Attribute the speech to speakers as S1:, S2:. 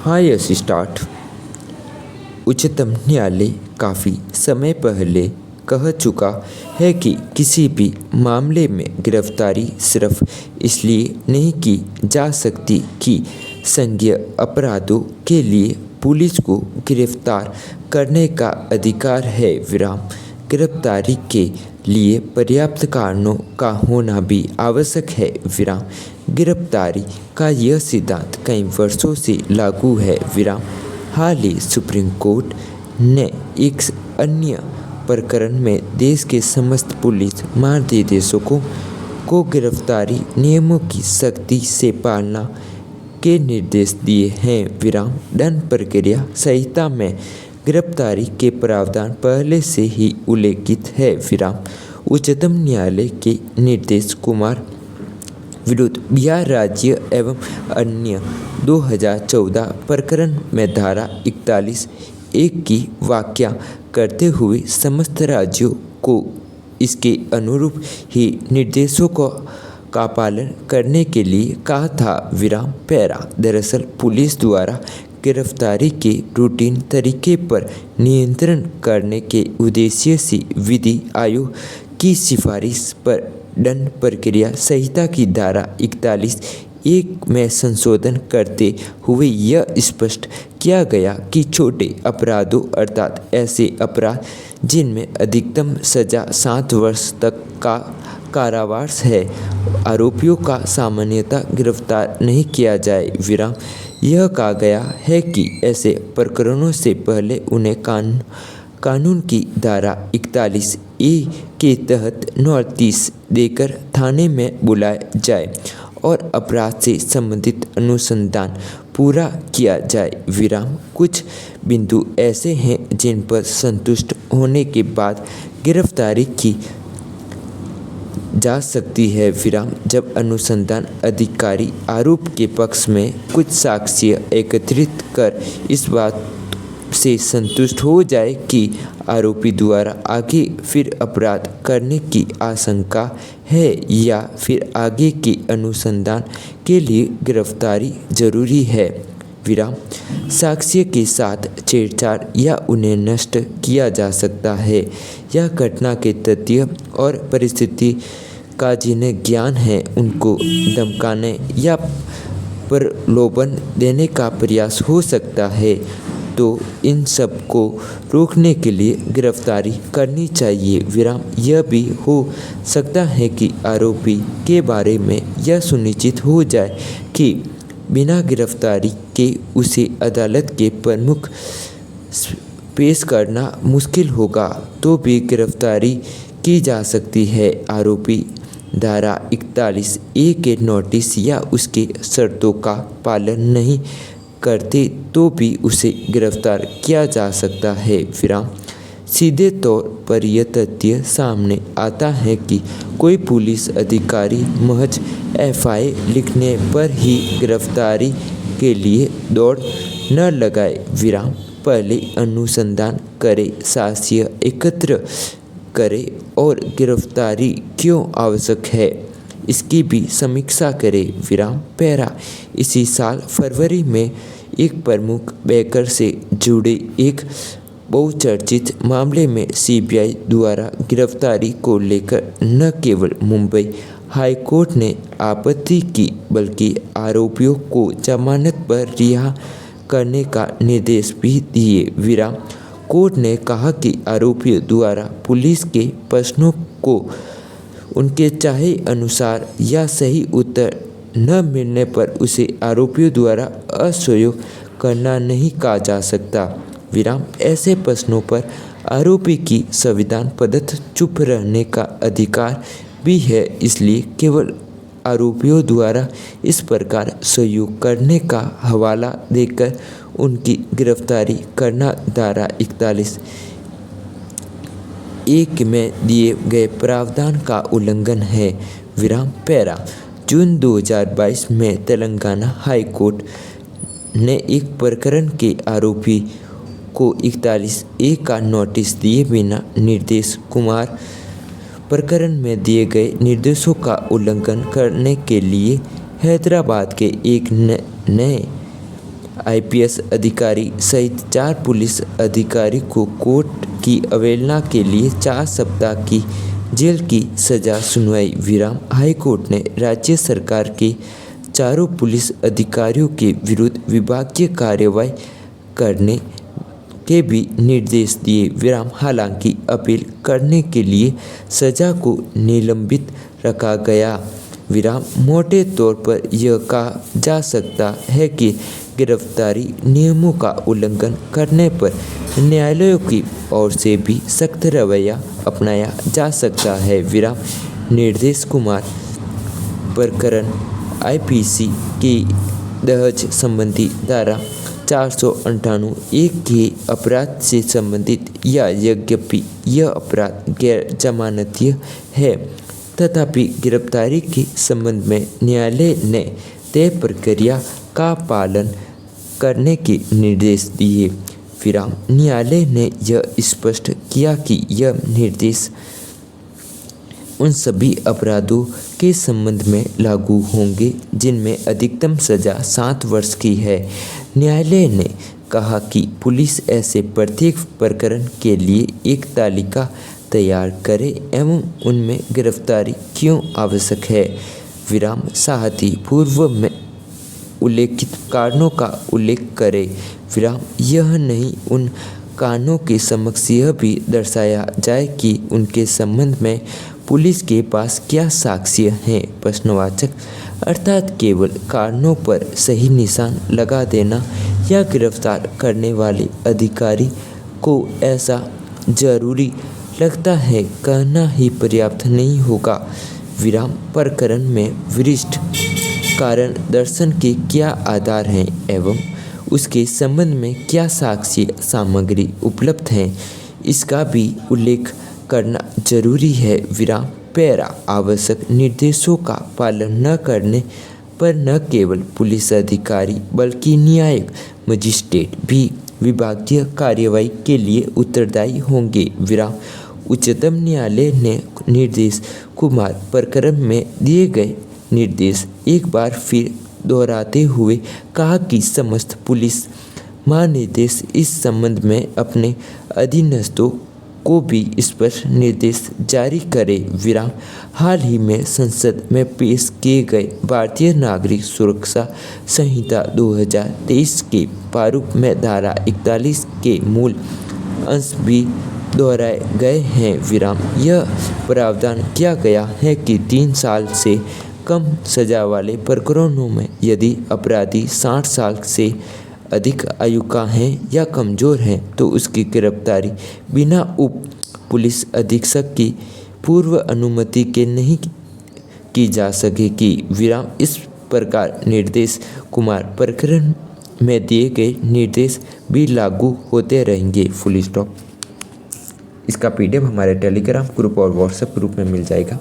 S1: हाँ, yes start. उच्चतम न्यायालय काफ़ी समय पहले कह चुका है कि किसी भी मामले में गिरफ्तारी सिर्फ इसलिए नहीं की जा सकती कि संज्ञेय अपराधों के लिए पुलिस को गिरफ्तार करने का अधिकार है। गिरफ्तारी के लिए पर्याप्त कारणों का होना भी आवश्यक है। गिरफ्तारी का यह सिद्धांत कई वर्षों से लागू है। हाल ही सुप्रीम कोर्ट ने एक अन्य प्रकरण में देश के समस्त पुलिस महानिदेशकों को गिरफ्तारी नियमों की सख्ती से पालना के निर्देश दिए हैं। दंड प्रक्रिया संहिता में गिरफ्तारी के प्रावधान पहले से ही उल्लेखित है। उच्चतम न्यायालय के निर्देश कुमार विरुद्ध बिहार राज्य एवं अन्य 2014 प्रकरण में धारा 41(1) की व्याख्या करते हुए समस्त राज्यों को इसके अनुरूप ही निर्देशों का पालन करने के लिए कहा था। दरअसल पुलिस द्वारा गिरफ्तारी के रूटीन तरीके पर नियंत्रण करने के उद्देश्य से विधि आयोग की सिफारिश पर दंड प्रक्रिया संहिता की धारा 41(1) में संशोधन करते हुए यह स्पष्ट किया गया कि छोटे अपराधों अर्थात ऐसे अपराध जिनमें अधिकतम सजा 7 वर्ष तक का कारावास है, आरोपियों का सामान्यतः गिरफ्तार नहीं किया जाए। यह कहा गया है कि ऐसे प्रकरणों से पहले उन्हें कानून की धारा 41(a) के तहत नोटिस देकर थाने में बुलाया जाए और अपराध से संबंधित अनुसंधान पूरा किया जाए। कुछ बिंदु ऐसे हैं जिन पर संतुष्ट होने के बाद गिरफ्तारी की जा सकती है। जब अनुसंधान अधिकारी आरोप के पक्ष में कुछ साक्ष्य एकत्रित कर इस बात से संतुष्ट हो जाए कि आरोपी द्वारा आगे फिर अपराध करने की आशंका है या फिर आगे के अनुसंधान के लिए गिरफ्तारी जरूरी है। साक्ष्य के साथ छेड़छाड़ या उन्हें नष्ट किया जा सकता है या घटना के तथ्य और परिस्थिति का जिन्हें ज्ञान है उनको धमकाने या प्रलोभन देने का प्रयास हो सकता है, तो इन सब को रोकने के लिए गिरफ्तारी करनी चाहिए। यह भी हो सकता है कि आरोपी के बारे में यह सुनिश्चित हो जाए कि बिना गिरफ्तारी के उसे अदालत के सम्मुख पेश करना मुश्किल होगा, तो भी गिरफ्तारी की जा सकती है। आरोपी धारा 41(a) के नोटिस या उसके शर्तों का पालन नहीं करते तो भी उसे गिरफ्तार किया जा सकता है। सीधे तौर पर यह तथ्य सामने आता है कि कोई पुलिस अधिकारी महज FI लिखने पर ही गिरफ्तारी के लिए दौड़ न लगाए। पहले अनुसंधान करे, साक्ष्य एकत्र करे और गिरफ्तारी क्यों आवश्यक है इसकी भी समीक्षा करे। इसी साल फरवरी में एक प्रमुख बैंकर से जुड़े एक बहुचर्चित मामले में CBI द्वारा गिरफ्तारी को लेकर न केवल मुंबई हाई कोर्ट ने आपत्ति की बल्कि आरोपियों को जमानत पर रिहा करने का निर्देश भी दिए। कोर्ट ने कहा कि आरोपियों द्वारा पुलिस के प्रश्नों को उनके चाहे अनुसार या सही उत्तर न मिलने पर उसे आरोपियों द्वारा असहयोग करना नहीं कहा जा सकता। ऐसे प्रश्नों पर आरोपी की संविधान प्रदत्त चुप रहने का अधिकार भी है, इसलिए केवल आरोपियों द्वारा इस प्रकार सहयोग करने का हवाला देकर उनकी गिरफ्तारी करना धारा 41(1) में दिए गए प्रावधान का उल्लंघन है। जून 2022 में तेलंगाना हाई कोर्ट ने एक प्रकरण के आरोपी को 41(a) का नोटिस दिए बिना निर्देश कुमार प्रकरण में दिए गए निर्देशों का उल्लंघन करने के लिए हैदराबाद के एक नए IPS अधिकारी सहित 4 पुलिस अधिकारी को कोर्ट की अवहेलना के लिए 4 सप्ताह की जेल की सजा सुनवाई। विराम हाईकोर्ट ने राज्य सरकार के चारों पुलिस अधिकारियों के विरुद्ध विभागीय कार्रवाई करने के भी निर्देश दिए। विराम हालांकि अपील करने के लिए सजा को निलंबित रखा गया। विराम मोटे तौर पर यह कहा जा सकता है कि गिरफ्तारी नियमों का उल्लंघन करने पर न्यायालयों की ओर से भी सख्त रवैया अपनाया जा सकता है। विराम निर्देश कुमार प्रकरण IPC की दहेज संबंधी धारा 498 के अपराध से संबंधित या यद्यपि यह अपराध गैर जमानतीय है तथापि गिरफ्तारी के संबंध में न्यायालय ने तय प्रक्रिया का पालन करने के निर्देश दिए। विराम न्यायालय ने यह स्पष्ट किया कि यह निर्देश उन सभी अपराधों के संबंध में लागू होंगे जिनमें अधिकतम सजा 7 वर्ष की है। न्यायालय ने कहा कि पुलिस ऐसे प्रत्येक प्रकरण के लिए एक तालिका तैयार करे एवं उनमें गिरफ्तारी क्यों आवश्यक है। विराम साथ ही पूर्व में उल्लेखित कारणों का उल्लेख करे। विराम यह नहीं उन कारणों के समक्ष यह भी दर्शाया जाए कि उनके संबंध में पुलिस के पास क्या साक्ष्य हैं। प्रश्नवाचक अर्थात केवल कारणों पर सही निशान लगा देना या गिरफ्तार करने वाले अधिकारी को ऐसा जरूरी लगता है कहना ही पर्याप्त नहीं होगा। विराम प्रकरण में विशिष्ट कारण दर्शन के क्या आधार हैं एवं उसके संबंध में क्या साक्ष्य सामग्री उपलब्ध है इसका भी उल्लेख करना जरूरी है। विराम पैरा आवश्यक निर्देशों का पालन न करने पर न केवल पुलिस अधिकारी बल्कि न्यायिक मजिस्ट्रेट भी विभागीय कार्रवाई के लिए उत्तरदायी होंगे। विराम उच्चतम न्यायालय ने निर्देश कुमार प्रकरण में दिए गए निर्देश एक बार फिर दोहराते हुए कहा कि समस्त पुलिस महानिदेश इस संबंध में अपने अधीनस्थों को भी स्पष्ट निर्देश जारी करे। विराम हाल ही में संसद में पेश किए गए भारतीय नागरिक सुरक्षा संहिता 2023 के प्रारूप में धारा 41 के मूल अंश भी दोहराए गए हैं। विराम यह प्रावधान किया गया है कि 3 साल से कम सजा वाले प्रकरणों में यदि अपराधी 60 साल से अधिक आयु का है या कमज़ोर है तो उसकी गिरफ्तारी बिना उप पुलिस अधीक्षक की पूर्व अनुमति के नहीं की जा सकेगी। विराम इस प्रकार निर्देश कुमार प्रकरण में दिए गए निर्देश भी लागू होते रहेंगे। Full stop. इसका PDF हमारे टेलीग्राम ग्रुप और व्हाट्सएप ग्रुप में मिल जाएगा।